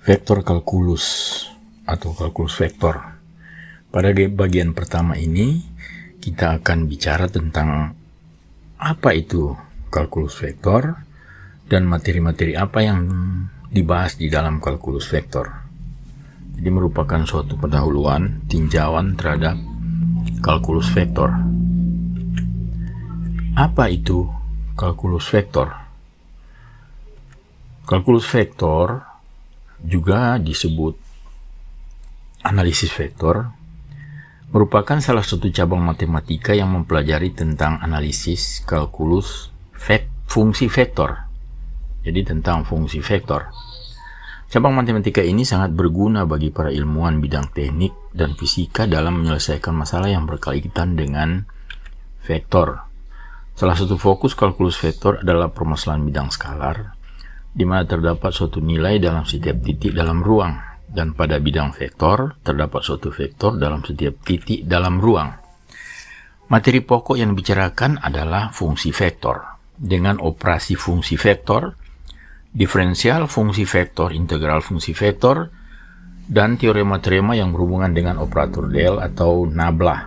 Vektor kalkulus atau kalkulus vektor. Pada bagian pertama ini kita akan bicara tentang apa itu kalkulus vektor dan materi-materi apa yang dibahas di dalam kalkulus vektor. Jadi merupakan suatu pendahuluan, tinjauan terhadap kalkulus vektor. Apa itu kalkulus vektor? Kalkulus vektor juga disebut analisis vektor, merupakan salah satu cabang matematika yang mempelajari tentang analisis kalkulus fungsi vektor. Jadi tentang fungsi vektor. Cabang matematika ini sangat berguna bagi para ilmuwan bidang teknik dan fisika dalam menyelesaikan masalah yang berkaitan dengan vektor. Salah satu fokus kalkulus vektor adalah permasalahan bidang skalar, di mana terdapat suatu nilai dalam setiap titik dalam ruang, dan pada bidang vektor terdapat suatu vektor dalam setiap titik dalam ruang. Materi pokok yang dibicarakan adalah fungsi vektor, dengan operasi fungsi vektor, diferensial fungsi vektor, integral fungsi vektor, dan teorema-teorema yang berhubungan dengan operator del atau nabla.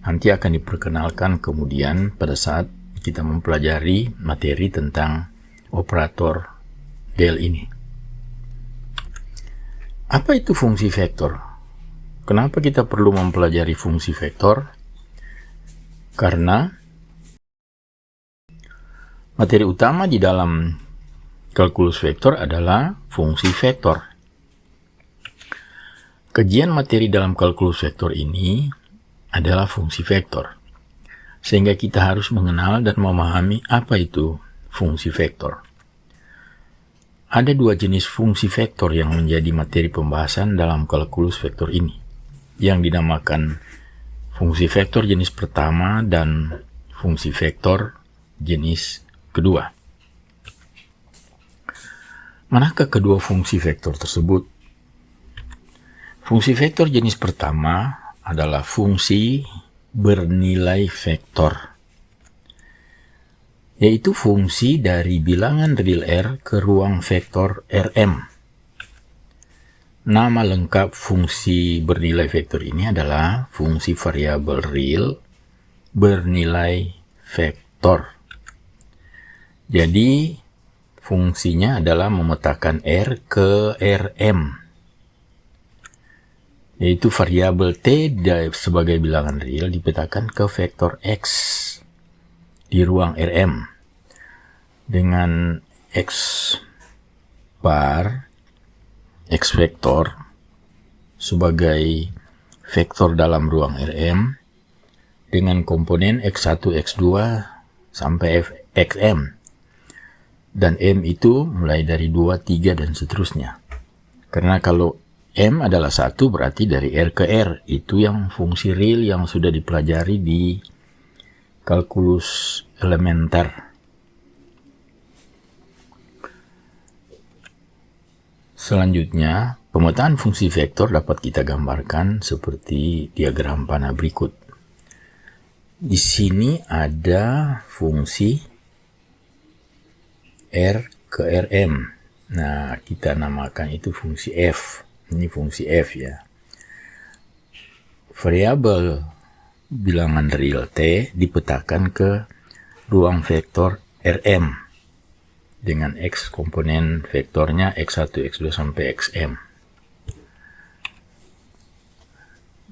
Nanti akan diperkenalkan kemudian pada saat kita mempelajari materi tentang operator del ini. Apa itu fungsi vektor? Kenapa kita perlu mempelajari fungsi vektor? Karena materi utama di dalam kalkulus vektor adalah fungsi vektor. Kajian materi dalam kalkulus vektor ini adalah fungsi vektor. Sehingga kita harus mengenal dan memahami apa itu fungsi vektor. Ada dua jenis fungsi vektor yang menjadi materi pembahasan dalam kalkulus vektor ini, yang dinamakan fungsi vektor jenis pertama dan fungsi vektor jenis kedua. Manakah kedua fungsi vektor tersebut? Fungsi vektor jenis pertama adalah fungsi bernilai vektor, yaitu fungsi dari bilangan real R ke ruang vektor Rm. Nama lengkap fungsi bernilai vektor ini adalah fungsi variabel real bernilai vektor. Jadi fungsinya adalah memetakan R ke Rm, yaitu variabel T sebagai bilangan real dipetakan ke vektor X di ruang Rm dengan X bar, X vektor sebagai vektor dalam ruang Rm dengan komponen X1, X2 sampai Xm. Dan M itu mulai dari 2, 3, dan seterusnya. Karena kalau M adalah 1 berarti dari R ke R. Itu yang fungsi real yang sudah dipelajari di kalkulus elementer. Selanjutnya, pemetaan fungsi vektor dapat kita gambarkan seperti diagram panah berikut. Di sini ada fungsi R ke Rm. Nah, kita namakan itu fungsi F. Ini fungsi F ya. Variabel bilangan real T dipetakan ke ruang vektor Rm dengan X komponen vektornya X1, X2 sampai Xm.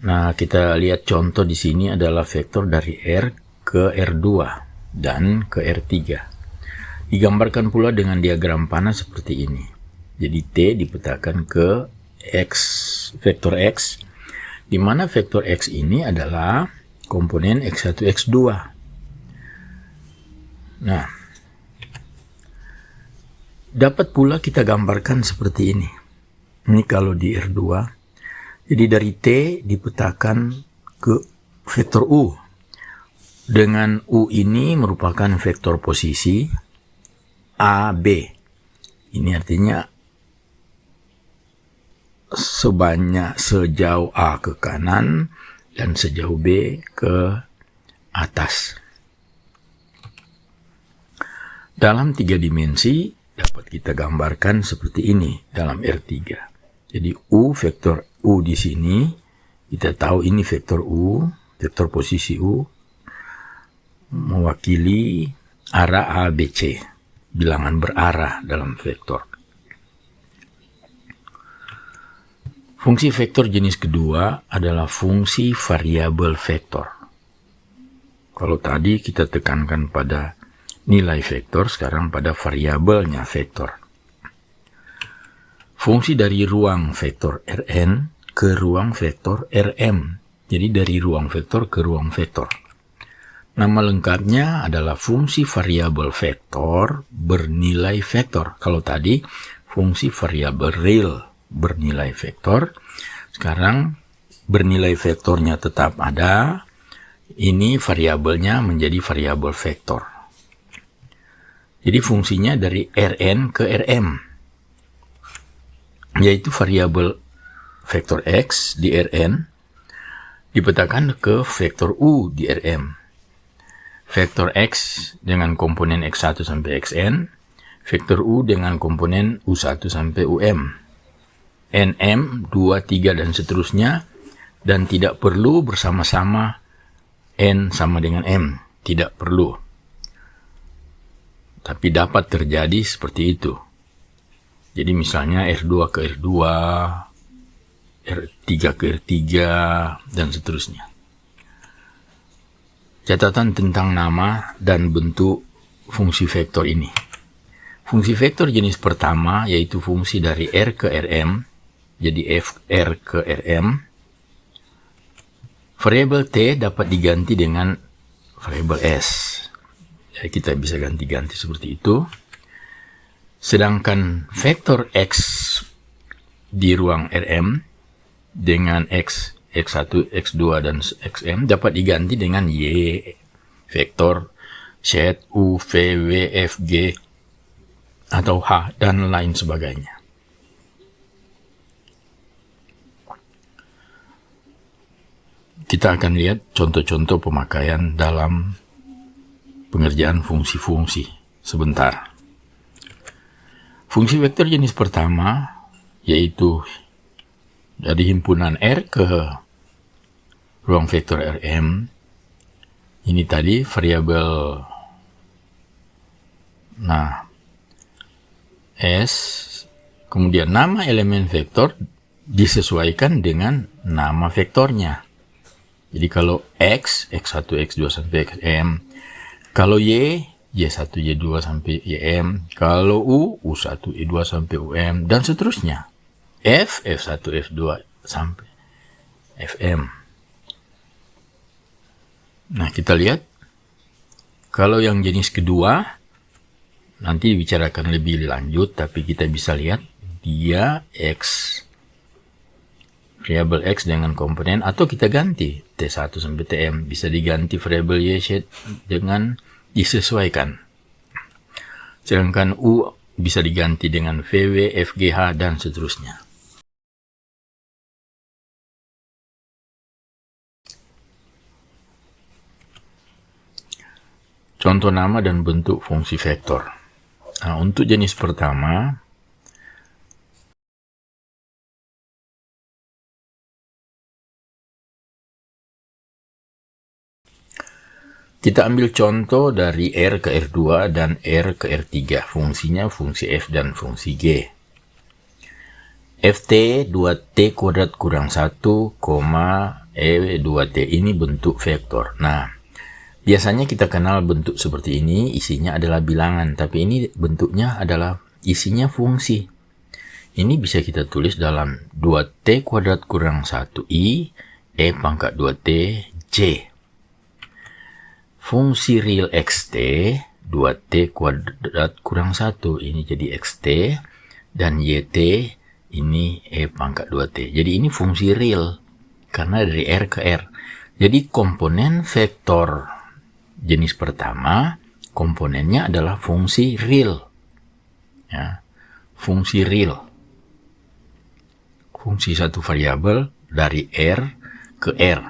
Nah, kita lihat contoh di sini adalah vektor dari R ke R2 dan ke R3. Digambarkan pula dengan diagram panah seperti ini. Jadi T dipetakan ke X, vektor X, di mana vektor X ini adalah komponen X1, X2. Nah, dapat pula kita gambarkan seperti ini. Ini kalau di R2, jadi dari T dipetakan ke vektor U. Dengan U ini merupakan vektor posisi AB. Ini artinya sejauh A ke kanan dan sejauh B ke atas. Dalam 3 dimensi, dapat kita gambarkan seperti ini dalam R3. Jadi U, vektor U di sini, kita tahu ini vektor U, vektor posisi U, mewakili arah A, B, C, bilangan berarah dalam vektor. Fungsi vektor jenis kedua adalah fungsi variabel vektor. Kalau tadi kita tekankan pada nilai vektor, sekarang pada variabelnya vektor. Fungsi dari ruang vektor Rn ke ruang vektor Rm. Jadi dari ruang vektor ke ruang vektor. Nama lengkapnya adalah fungsi variabel vektor bernilai vektor. Kalau tadi fungsi variabel real bernilai vektor, sekarang bernilai vektornya tetap ada, ini variabelnya menjadi variabel vektor. Jadi fungsinya dari Rn ke Rm, yaitu variabel vektor X di Rn dipetakan ke vektor U di Rm. Vektor X dengan komponen X1 sampai Xn, vektor U dengan komponen U1 sampai Um. Nm, 2, 3, dan seterusnya, dan tidak perlu bersama-sama N sama dengan M, tidak perlu. Tapi dapat terjadi seperti itu. Jadi misalnya R2 ke R2, R3 ke R3, dan seterusnya. Catatan tentang nama dan bentuk fungsi vektor ini. Fungsi vektor jenis pertama yaitu fungsi dari R ke Rm, jadi Fr ke Rm. Variabel T dapat diganti dengan variabel S. Jadi kita bisa ganti-ganti seperti itu. Sedangkan vektor X di ruang Rm dengan X, X1, X2, dan Xm dapat diganti dengan Y, vektor Z, U, V, W, F, G, atau H, dan lain sebagainya. Kita akan lihat contoh-contoh pemakaian dalam pengerjaan fungsi-fungsi sebentar. Fungsi vektor jenis pertama yaitu dari himpunan R ke ruang vektor Rm. Ini tadi variabel S, kemudian nama elemen vektor disesuaikan dengan nama vektornya. Jadi kalau X, X1, X2 sampai Xm. Kalau Y, Y1, Y2 sampai Ym. Kalau U, U1, U2 sampai Um. Dan seterusnya. F, F1, F2 sampai Fm. Nah, kita lihat. Kalau yang jenis kedua, nanti dibicarakan lebih lanjut, tapi kita bisa lihat dia X, variabel X dengan komponen, atau kita ganti T1 sampai Tm, bisa diganti variabel Y dengan disesuaikan. Sedangkan U bisa diganti dengan VW, FGH, dan seterusnya. Contoh nama dan bentuk fungsi vektor. Nah, untuk jenis pertama, kita ambil contoh dari R ke R2 dan R ke R3. Fungsinya fungsi F dan fungsi G. Ft 2T kuadrat kurang 1, E 2T. Ini bentuk vektor. Nah, biasanya kita kenal bentuk seperti ini, isinya adalah bilangan. Tapi ini bentuknya adalah isinya fungsi. Ini bisa kita tulis dalam 2T kuadrat kurang 1I, E pangkat 2T, J. Fungsi real xt 2t kuadrat kurang 1 ini jadi xt, dan yt ini e pangkat 2t. Jadi ini fungsi real karena dari r ke r. Jadi komponen vektor jenis pertama komponennya adalah fungsi real. Ya, fungsi real. Fungsi satu variabel dari r ke r.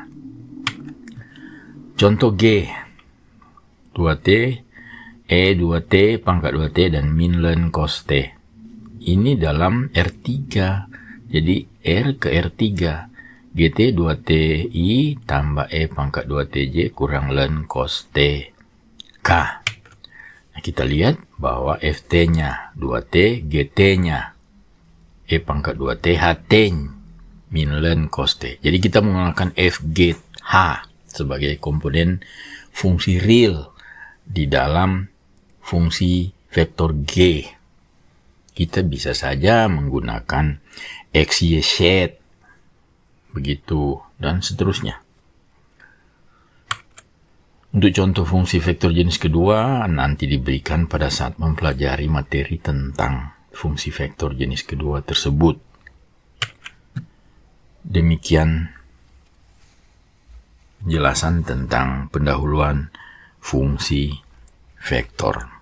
Contoh G 2T, E 2T pangkat 2T dan min ln cos T. Ini dalam R3. Jadi R ke R3. GT 2TI tambah E pangkat 2TJ kurang ln cos T K. Nah, kita lihat bahwa FT-nya 2T, GT-nya E pangkat 2T, HT min ln cos T. Jadi kita menggunakan FGH sebagai komponen fungsi real di dalam fungsi vektor G. Kita bisa saja menggunakan XYZ, begitu, dan seterusnya. Untuk contoh fungsi vektor jenis kedua nanti diberikan pada saat mempelajari materi tentang fungsi vektor jenis kedua tersebut. Demikian penjelasan tentang pendahuluan fungsi vektor.